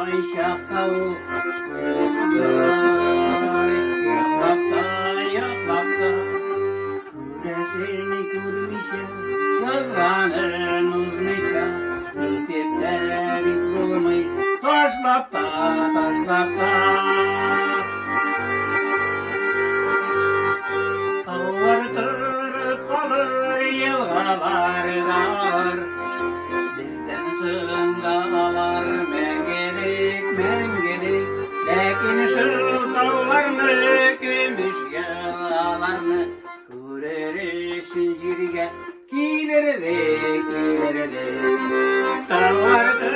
şapkalı yaklakta Küresini kurmuşa Yazanın uzmuşa İltipleri bulmayı Taşlapta Tavlar tırıp kalır yılgalar dar Bizden sığıngalar mengelik Lakin şu tavlarını gümüş yağlarını Kurereşin jirge Kilerede Tavlar